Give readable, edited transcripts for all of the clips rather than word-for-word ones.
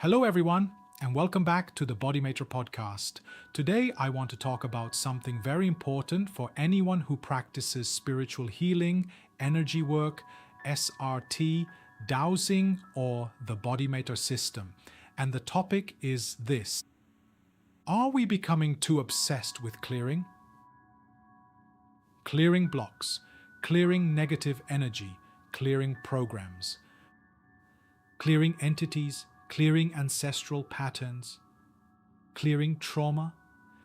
Hello everyone, and welcome back to the BodyMaitre Podcast. Today I want to talk about something very important for anyone who practices spiritual healing, energy work, SRT, dowsing, or the BodyMaitre system. And the topic is this. Are we becoming too obsessed with clearing? Clearing blocks, clearing negative energy, clearing programs, clearing entities, clearing ancestral patterns, clearing trauma,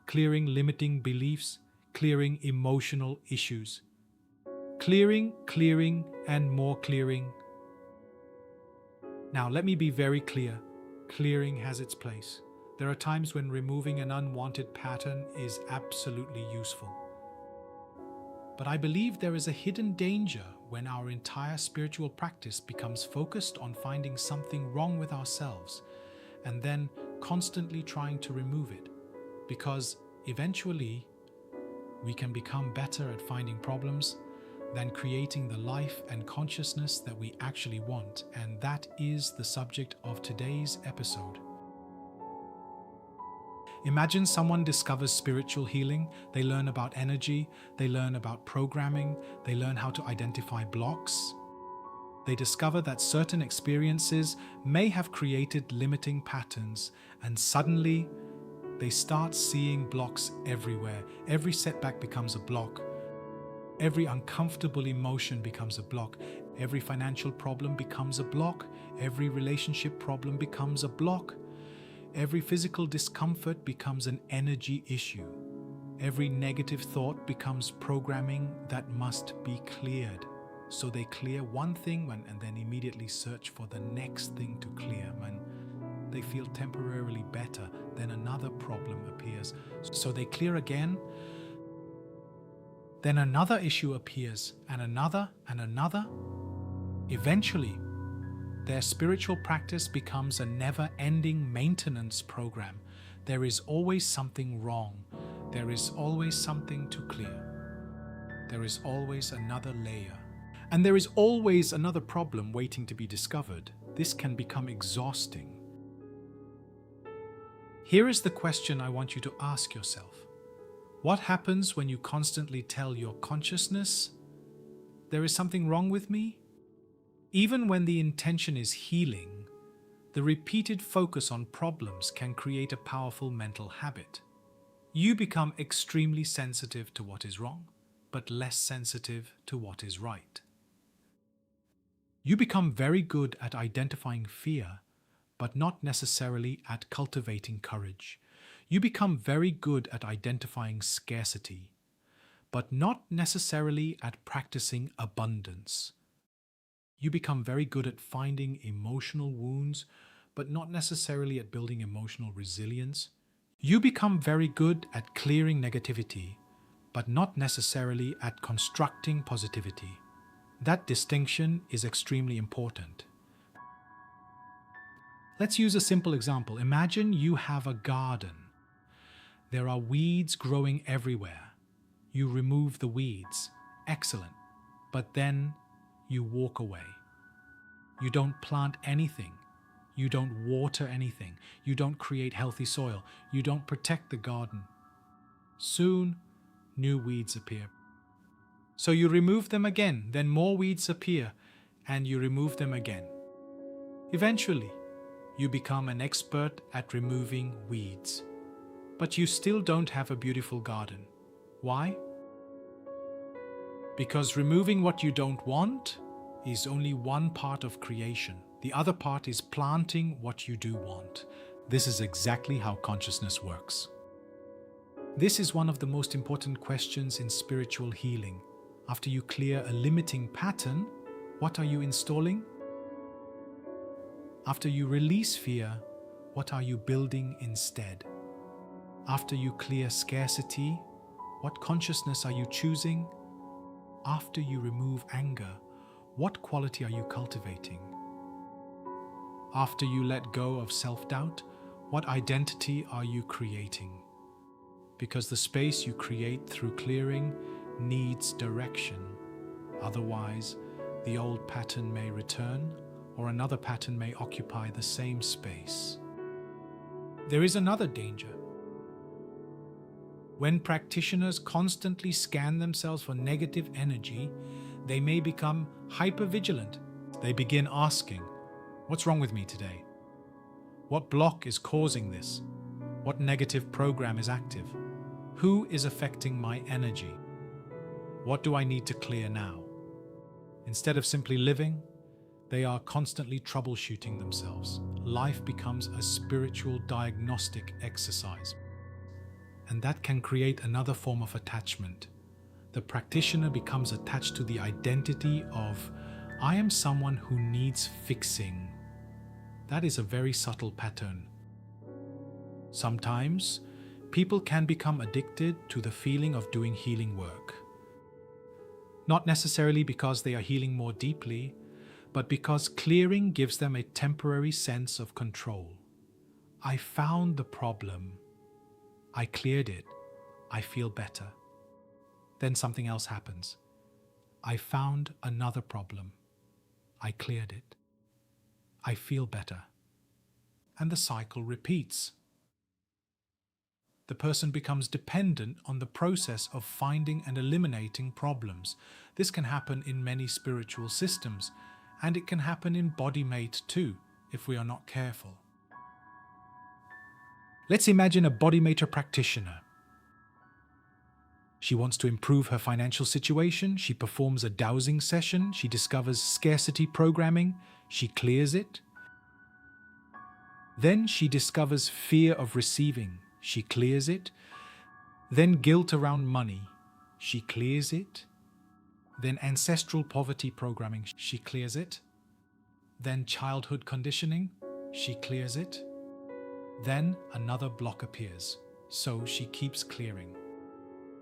clearing limiting beliefs, clearing emotional issues. Clearing, and more clearing. Now, let me be very clear. Clearing has its place. There are times when removing an unwanted pattern is absolutely useful. But I believe there is a hidden danger when our entire spiritual practice becomes focused on finding something wrong with ourselves and then constantly trying to remove it, because eventually we can become better at finding problems than creating the life and consciousness that we actually want, and that is the subject of today's episode. Imagine someone discovers spiritual healing, they learn about energy, they learn about programming, they learn how to identify blocks. They discover that certain experiences may have created limiting patterns, and suddenly they start seeing blocks everywhere. Every setback becomes a block. Every uncomfortable emotion becomes a block. Every financial problem becomes a block. Every relationship problem becomes a block. Every physical discomfort becomes an energy issue. Every negative thought becomes programming that must be cleared. So they clear one thing and then immediately search for the next thing to clear. When they feel temporarily better, then another problem appears. So they clear again. Then another issue appears, and another, and another. Eventually, their spiritual practice becomes a never-ending maintenance program. There is always something wrong. There is always something to clear. There is always another layer. And there is always another problem waiting to be discovered. This can become exhausting. Here is the question I want you to ask yourself. What happens when you constantly tell your consciousness, "There is something wrong with me"? Even when the intention is healing, the repeated focus on problems can create a powerful mental habit. You become extremely sensitive to what is wrong, but less sensitive to what is right. You become very good at identifying fear, but not necessarily at cultivating courage. You become very good at identifying scarcity, but not necessarily at practicing abundance. You become very good at finding emotional wounds, but not necessarily at building emotional resilience. You become very good at clearing negativity, but not necessarily at constructing positivity. That distinction is extremely important. Let's use a simple example. Imagine you have a garden. There are weeds growing everywhere. You remove the weeds. Excellent. But then you walk away. You don't plant anything. You don't water anything. You don't create healthy soil. You don't protect the garden. Soon, new weeds appear. So you remove them again, then more weeds appear, and you remove them again. Eventually, you become an expert at removing weeds. But you still don't have a beautiful garden. Why? Because removing what you don't want is only one part of creation. The other part is planting what you do want. This is exactly how consciousness works. This is one of the most important questions in spiritual healing. After you clear a limiting pattern, what are you installing? After you release fear, what are you building instead? After you clear scarcity, what consciousness are you choosing? After you remove anger, what quality are you cultivating? After you let go of self-doubt, what identity are you creating? Because the space you create through clearing needs direction. Otherwise, the old pattern may return, or another pattern may occupy the same space. There is another danger. When practitioners constantly scan themselves for negative energy, they may become hypervigilant. They begin asking, "What's wrong with me today? What block is causing this? What negative program is active? Who is affecting my energy? What do I need to clear now?" Instead of simply living, they are constantly troubleshooting themselves. Life becomes a spiritual diagnostic exercise. And that can create another form of attachment. The practitioner becomes attached to the identity of, "I am someone who needs fixing." That is a very subtle pattern. Sometimes, people can become addicted to the feeling of doing healing work. Not necessarily because they are healing more deeply, but because clearing gives them a temporary sense of control. I found the problem. I cleared it. I feel better. Then something else happens. I found another problem. I cleared it. I feel better. And the cycle repeats. The person becomes dependent on the process of finding and eliminating problems. This can happen in many spiritual systems, and it can happen in BodyMaitre too, if we are not careful. Let's imagine a BodyMaitre practitioner. She wants to improve her financial situation. She performs a dowsing session. She discovers scarcity programming. She clears it. Then she discovers fear of receiving. She clears it. Then guilt around money. She clears it. Then ancestral poverty programming. She clears it. Then childhood conditioning. She clears it. Then another block appears. So she keeps clearing.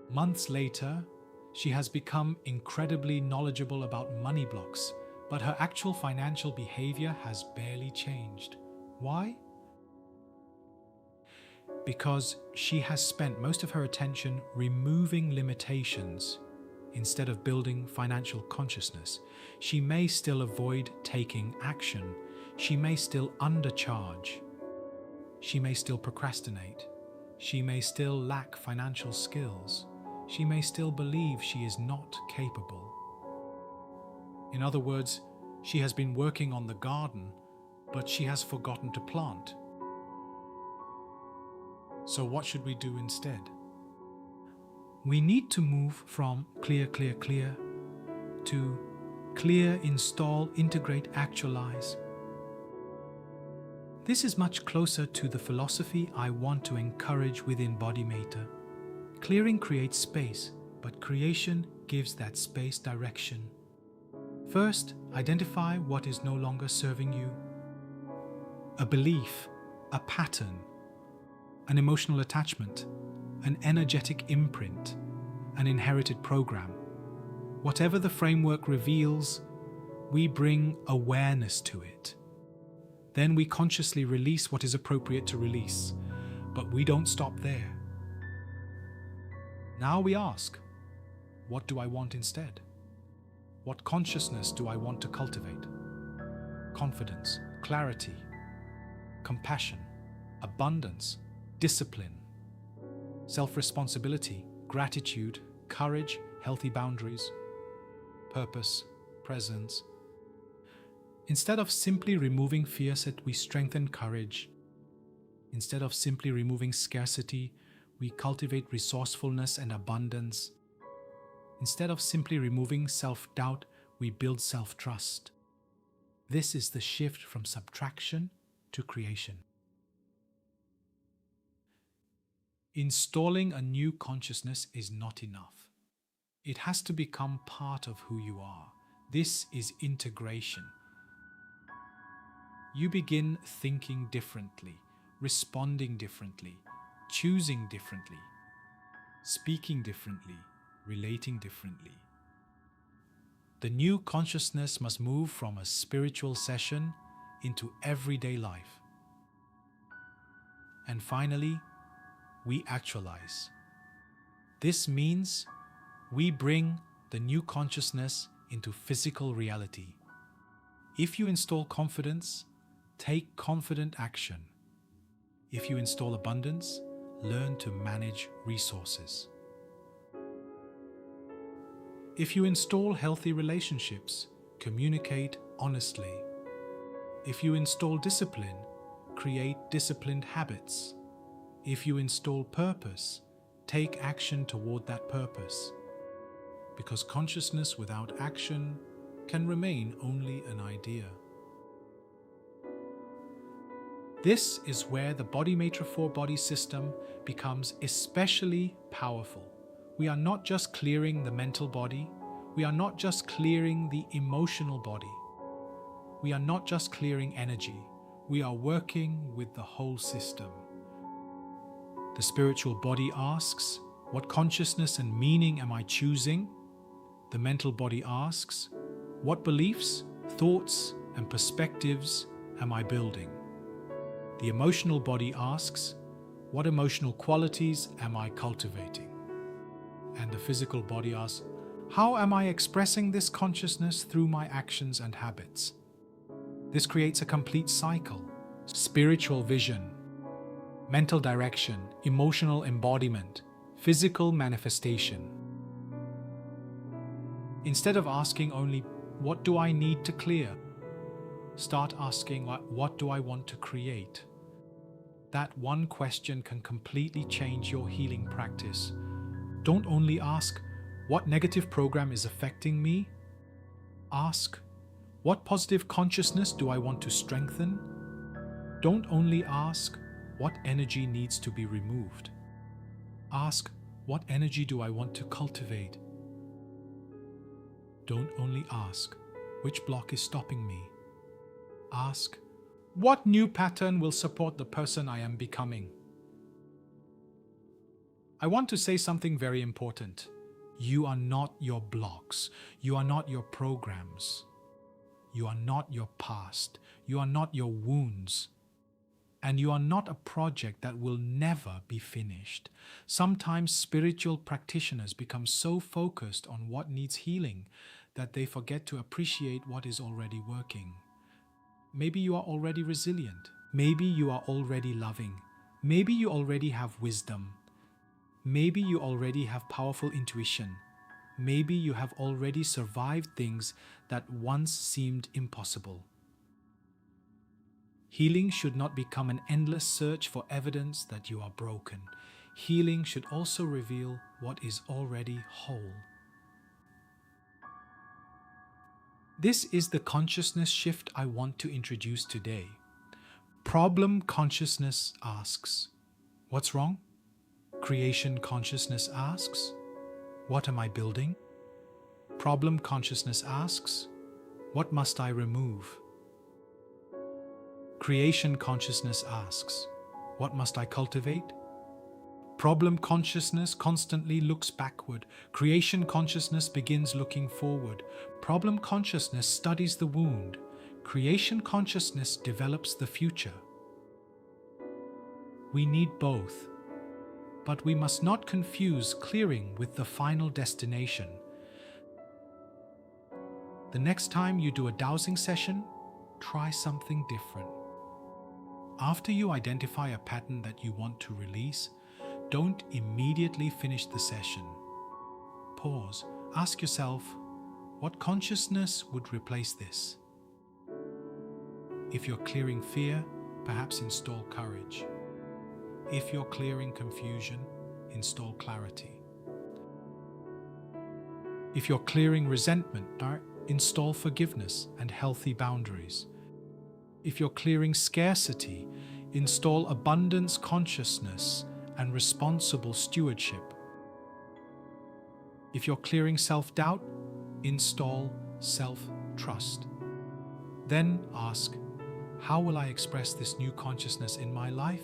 Months later, she has become incredibly knowledgeable about money blocks, but her actual financial behavior has barely changed. Why? Because she has spent most of her attention removing limitations instead of building financial consciousness. She may still avoid taking action. She may still undercharge. She may still procrastinate. She may still lack financial skills. She may still believe she is not capable. In other words, she has been working on the garden, but she has forgotten to plant. So what should we do instead? We need to move from clear, clear, clear to clear, install, integrate, actualize. This is much closer to the philosophy I want to encourage within BodyMaitre. Clearing creates space, but creation gives that space direction. First, identify what is no longer serving you. A belief, a pattern, an emotional attachment, an energetic imprint, an inherited program. Whatever the framework reveals, we bring awareness to it. Then we consciously release what is appropriate to release, but we don't stop there. Now we ask, what do I want instead? What consciousness do I want to cultivate? Confidence, clarity, compassion, abundance, discipline, self-responsibility, gratitude, courage, healthy boundaries, purpose, presence. Instead of simply removing fear, we strengthen courage. Instead of simply removing scarcity, we cultivate resourcefulness and abundance. Instead of simply removing self-doubt, we build self-trust. This is the shift from subtraction to creation. Installing a new consciousness is not enough. It has to become part of who you are. This is integration. You begin thinking differently, responding differently, choosing differently, speaking differently, relating differently. The new consciousness must move from a spiritual session into everyday life. And finally, we actualize. This means we bring the new consciousness into physical reality. If you install confidence, take confident action. If you install abundance, learn to manage resources. If you install healthy relationships, communicate honestly. If you install discipline, create disciplined habits. If you install purpose, take action toward that purpose. Because consciousness without action can remain only an idea. This is where the BodyMaitre 4 body system becomes especially powerful. We are not just clearing the mental body. We are not just clearing the emotional body. We are not just clearing energy. We are working with the whole system. The spiritual body asks, what consciousness and meaning am I choosing? The mental body asks, what beliefs, thoughts, and perspectives am I building? The emotional body asks, what emotional qualities am I cultivating? And the physical body asks, how am I expressing this consciousness through my actions and habits? This creates a complete cycle: spiritual vision, mental direction, emotional embodiment, physical manifestation. Instead of asking only, what do I need to clear? Start asking, what do I want to create? That one question can completely change your healing practice. Don't only ask, what negative program is affecting me? Ask, what positive consciousness do I want to strengthen? Don't only ask, what energy needs to be removed? Ask, what energy do I want to cultivate? Don't only ask, which block is stopping me? Ask, what new pattern will support the person I am becoming? I want to say something very important. You are not your blocks. You are not your programs. You are not your past. You are not your wounds. And you are not a project that will never be finished. Sometimes spiritual practitioners become so focused on what needs healing that they forget to appreciate what is already working. Maybe you are already resilient. Maybe you are already loving. Maybe you already have wisdom. Maybe you already have powerful intuition. Maybe you have already survived things that once seemed impossible. Healing should not become an endless search for evidence that you are broken. Healing should also reveal what is already whole. This is the consciousness shift I want to introduce today. Problem consciousness asks, what's wrong? Creation consciousness asks, what am I building? Problem consciousness asks, what must I remove? Creation consciousness asks, what must I cultivate? Problem consciousness constantly looks backward. Creation consciousness begins looking forward. Problem consciousness studies the wound. Creation consciousness develops the future. We need both. But we must not confuse clearing with the final destination. The next time you do a dowsing session, try something different. After you identify a pattern that you want to release, don't immediately finish the session. Pause. Ask yourself, what consciousness would replace this? If you're clearing fear, perhaps install courage. If you're clearing confusion, install clarity. If you're clearing resentment, install forgiveness and healthy boundaries. If you're clearing scarcity, install abundance consciousness and responsible stewardship. If you're clearing self-doubt, install self-trust. Then ask, how will I express this new consciousness in my life?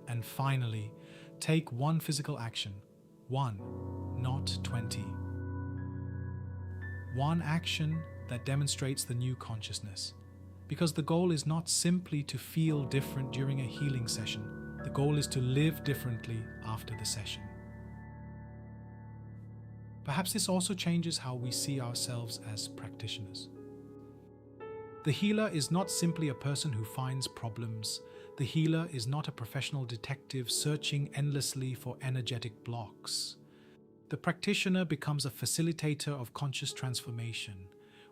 And finally, take one physical action. 1, not 20. One action that demonstrates the new consciousness. Because the goal is not simply to feel different during a healing session. The goal is to live differently after the session. Perhaps this also changes how we see ourselves as practitioners. The healer is not simply a person who finds problems. The The healer is not a professional detective searching endlessly for energetic blocks. The practitioner becomes a facilitator of conscious transformation.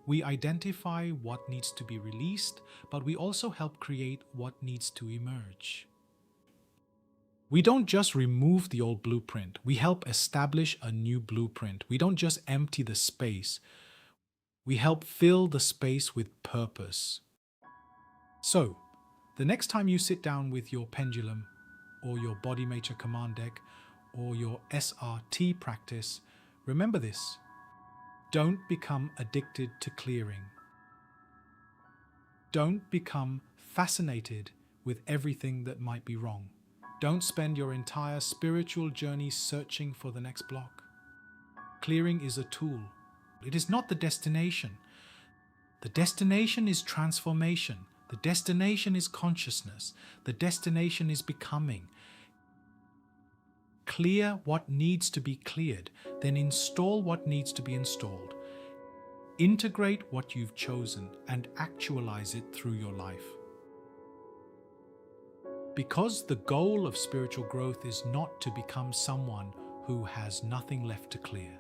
We identify what needs to be released, but we also help create what needs to emerge. We don't just remove the old blueprint, we help establish a new blueprint. We don't just empty the space, we help fill the space with purpose. So, the next time you sit down with your pendulum, or your BodyMaitre command deck, or your SRT practice, remember this: don't become addicted to clearing. Don't become fascinated with everything that might be wrong. Don't spend your entire spiritual journey searching for the next block. Clearing is a tool. It is not the destination. The destination is transformation. The destination is consciousness. The destination is becoming. Clear what needs to be cleared, then install what needs to be installed. Integrate what you've chosen and actualize it through your life. Because the goal of spiritual growth is not to become someone who has nothing left to clear.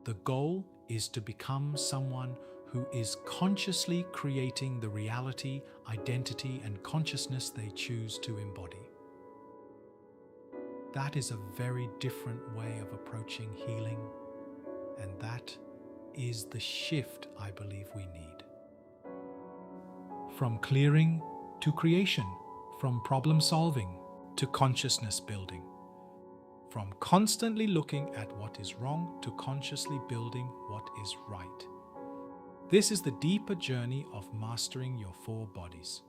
The goal is to become someone who is consciously creating the reality, identity, and consciousness they choose to embody. That is a very different way of approaching healing, and that is the shift I believe we need. From clearing to creation, from problem solving to consciousness building, from constantly looking at what is wrong to consciously building what is right. This is the deeper journey of mastering your 4 bodies.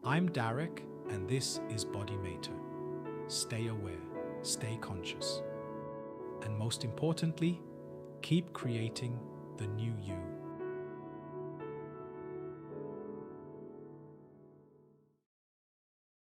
I'm Darreck, and this is BodyMaitre. Stay aware, stay conscious, and most importantly, keep creating the new you.